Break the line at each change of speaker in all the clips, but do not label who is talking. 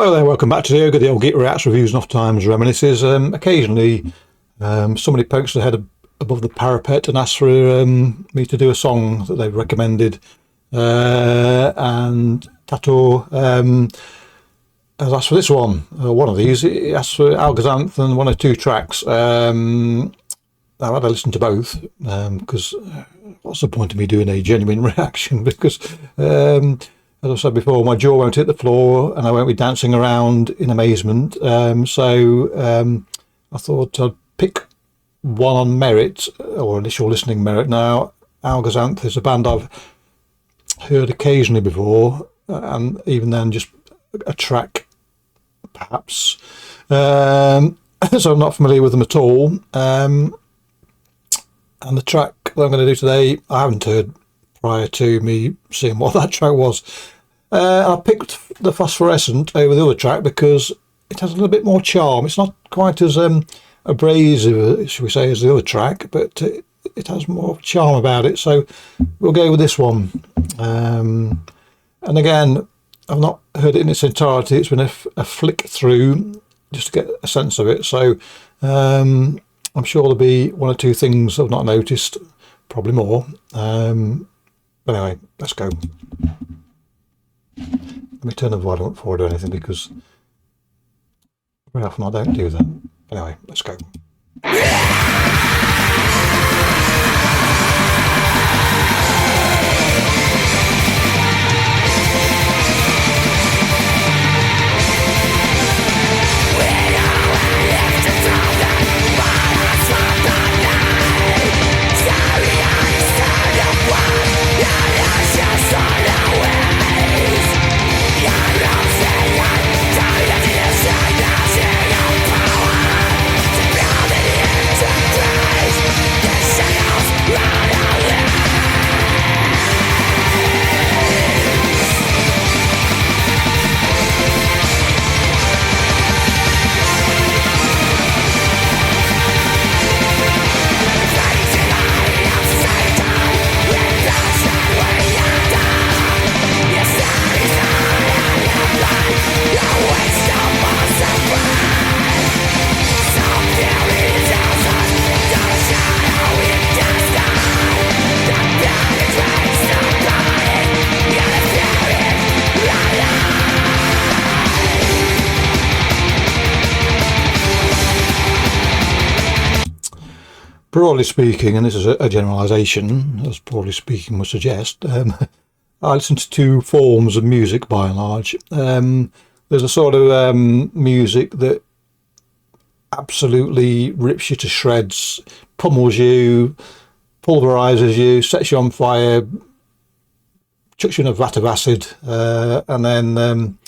Hello there, welcome back to the Ogre, the old Geek Reacts, Reviews and Oft-Times Reminiscences. Occasionally somebody pokes their head above the parapet and asks for me to do a song that they've recommended, and Tato has asked for this one of these. He asked for Alghazanth and one or two tracks. I've had to listen to both because what's the point of me doing a genuine reaction, because as I said before, my jaw won't hit the floor and I won't be dancing around in amazement. So I thought I'd pick one on merit, or initial listening merit. Now, Alghazanth is a band I've heard occasionally before, and even then just a track perhaps. So I'm not familiar with them at all. And the track that I'm going to do today, I haven't heard prior to me seeing what that track was. I picked the Phosphorescent over the other track because it has a little bit more charm. It's not quite as abrasive, should we say, as the other track, but it has more charm about it. So we'll go with this one. And again, I've not heard it in its entirety. It's been a flick through just to get a sense of it. So I'm sure there'll be one or two things I've not noticed, probably more. But anyway, let's go. Let me turn the volume up forward or anything, because very often I don't do that. Anyway, let's go. Broadly speaking, and this is a generalisation, as broadly speaking would suggest, I listen to two forms of music by and large. There's a sort of music that absolutely rips you to shreds, pummels you, pulverises you, sets you on fire, chucks you in a vat of acid, and then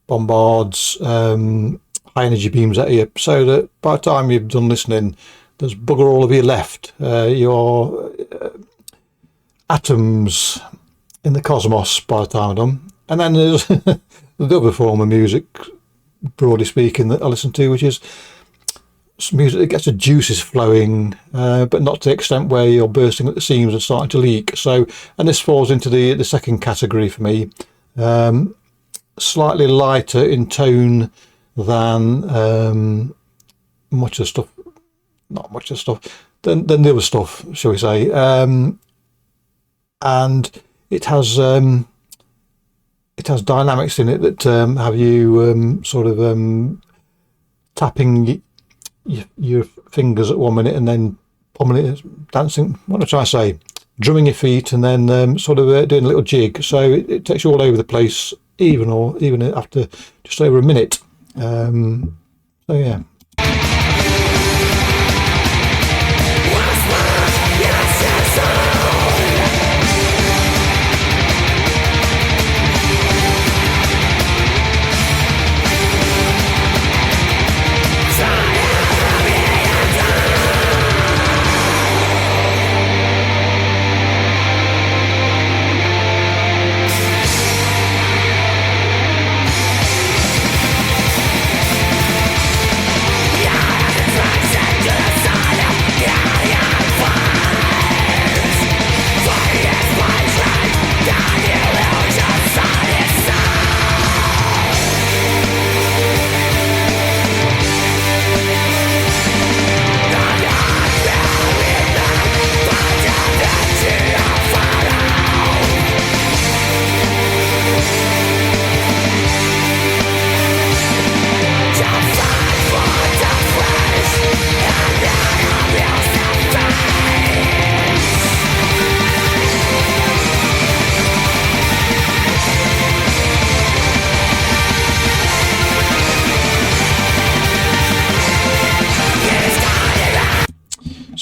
bombards high energy beams at you, so that by the time you've done listening, there's bugger all of you left. Your atoms in the cosmos by the time I'm done. And then there's the other form of music, broadly speaking, that I listen to, which is music that gets the juices flowing, but not to the extent where you're bursting at the seams and starting to leak. So, and this falls into the second category for me. Slightly lighter in tone than much of the stuff. Not much of stuff than the other stuff, shall we say, and it has dynamics in it that have you sort of tapping your fingers at 1 minute and then pummeling it, dancing. What am I trying to say? Drumming your feet and then sort of doing a little jig. So it takes you all over the place, even after just over a minute. So yeah.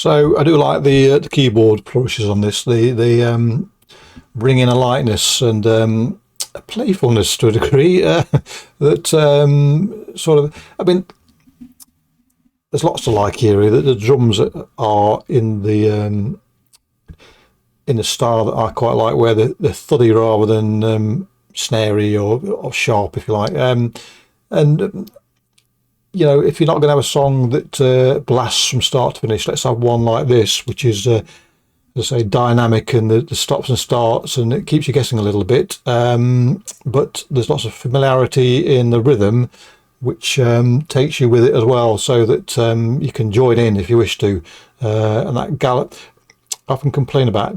So I do like the keyboard flourishes on this. The bring in a lightness and a playfulness to a degree that sort of. I mean, there's lots to like here. The drums are in the style that I quite like, where they're thuddy rather than snary or sharp, if you like. And you know, if you're not going to have a song that blasts from start to finish, let's have one like this, which is, as I say, dynamic, and the stops and starts, and it keeps you guessing a little bit. But there's lots of familiarity in the rhythm, which takes you with it as well, so that you can join in if you wish to. And that gallop, I often complain about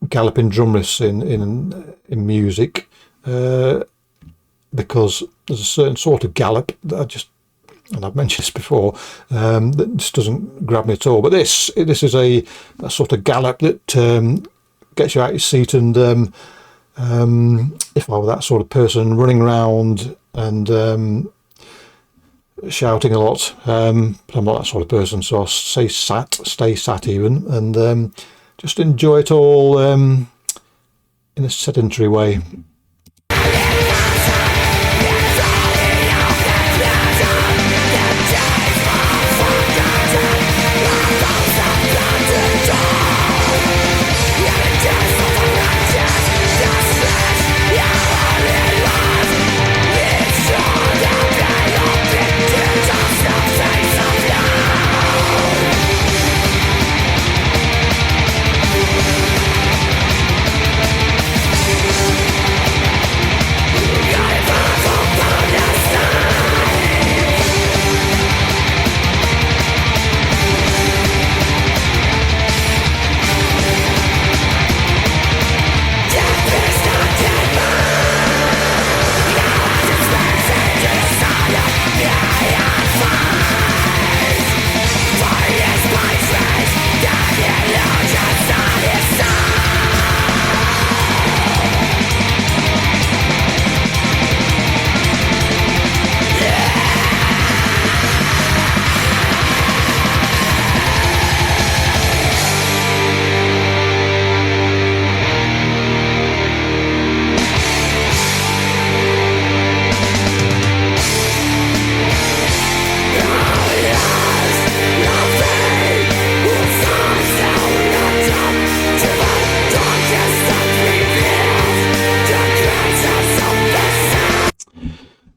galloping drum riffs in music, because there's a certain sort of gallop that I just, and I've mentioned this before, that just doesn't grab me at all. But this is a sort of gallop that gets you out your seat, and if I were that sort of person running around and shouting a lot, but I'm not that sort of person, so I'll stay sat even, and just enjoy it all in a sedentary way.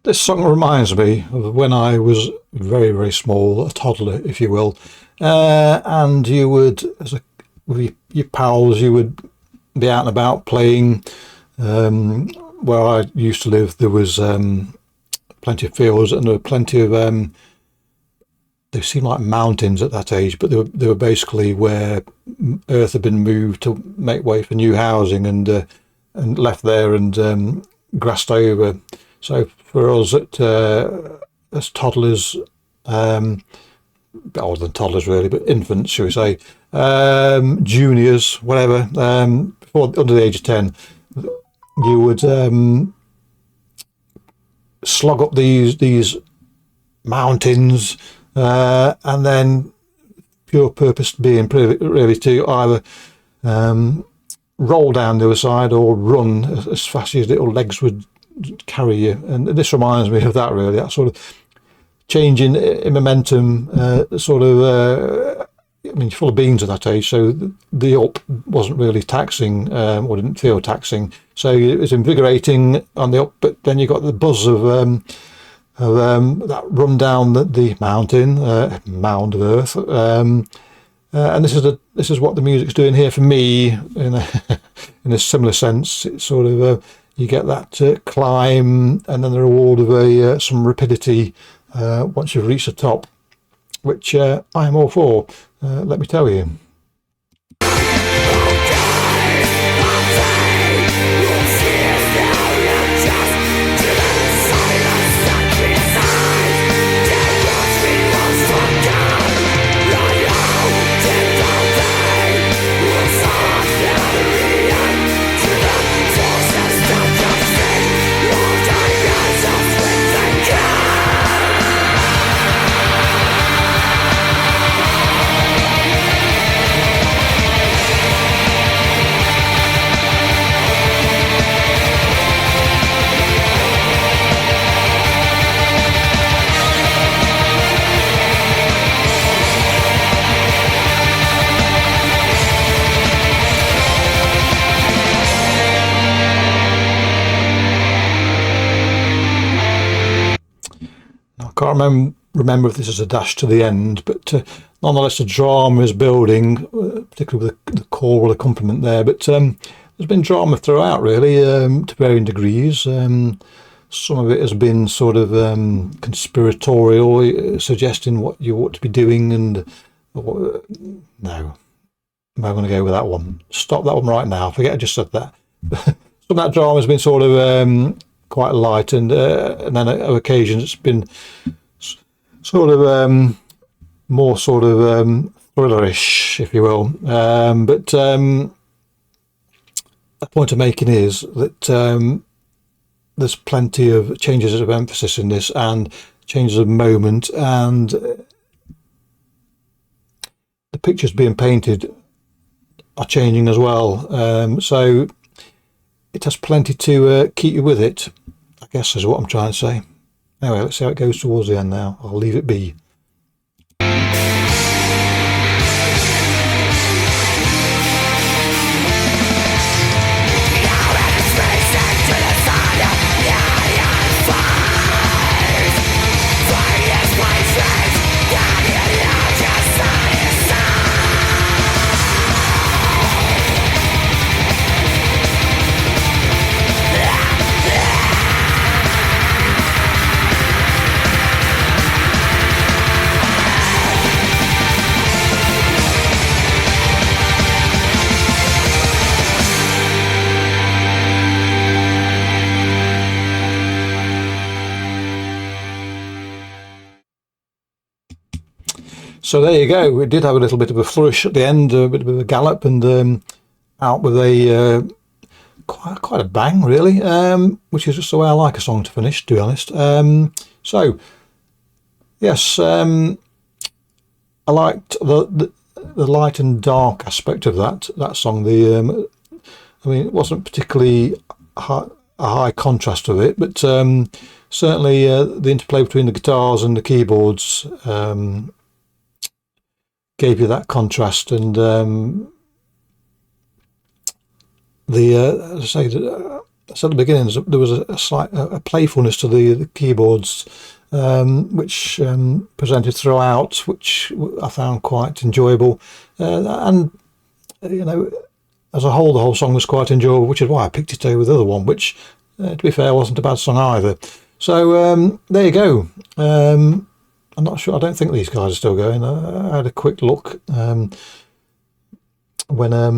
This song reminds me of when I was very, very small, a toddler, if you will, and you would, with your pals, you would be out and about playing. Where I used to live, there was plenty of fields, and there were plenty of, they seemed like mountains at that age, but they were basically where earth had been moved to make way for new housing, and left there and grassed over. So for us as toddlers, a bit older than toddlers really, but infants, shall we say, juniors, whatever, before under the age of 10, you would slog up these mountains, and then pure purpose being really to either roll down the other side or run as fast as little legs would carry you. And this reminds me of that, really, that sort of change in momentum, sort of I mean, you're full of beans at that age, so the up wasn't really taxing, or didn't feel taxing, so it was invigorating on the up, but then you got the buzz of that run down the mountain, mound of earth, and this is what the music's doing here for me in a similar sense. It's sort of you get that climb, and then the reward of some rapidity once you've reached the top, which I am all for, let me tell you. can't remember if this is a dash to the end, but nonetheless the drama is building, particularly with the choral accompaniment there. But there's been drama throughout, really, to varying degrees. Some of it has been sort of conspiratorial, suggesting what you ought to be doing, and no, I'm not going to go with that one. Stop that one right now. Forget I just said that. Some of that drama has been sort of quite light, and then on occasions it's been sort of more sort of thrillerish, if you will. But the point I'm making is that there's plenty of changes of emphasis in this, and changes of moment, and the pictures being painted are changing as well. So it has plenty to keep you with it, I guess, is what I'm trying to say. Anyway, let's see how it goes towards the end now. I'll leave it be. So there you go. We did have a little bit of a flourish at the end, a bit of a gallop, and out with a quite a bang, really, which is just the way I like a song to finish, to be honest. So yes, I liked the light and dark aspect of that song. I mean, it wasn't particularly a high contrast of it, but certainly the interplay between the guitars and the keyboards gave you that contrast, and as I say, at the beginning, there was a slight playfulness to the keyboards, which presented throughout, which I found quite enjoyable, and you know, as a whole, the whole song was quite enjoyable, which is why I picked it over the other one, which, to be fair, wasn't a bad song either. So there you go. I'm not sure. I don't think these guys are still going. I had a quick look when I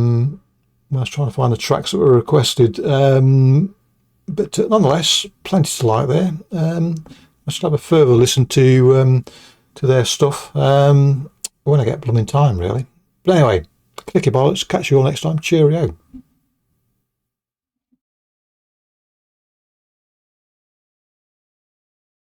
was trying to find the tracks that were requested. But nonetheless, plenty to like there. I should have a further listen to their stuff when I get blooming time, really. But anyway, clicky bollocks. Catch you all next time. Cheerio.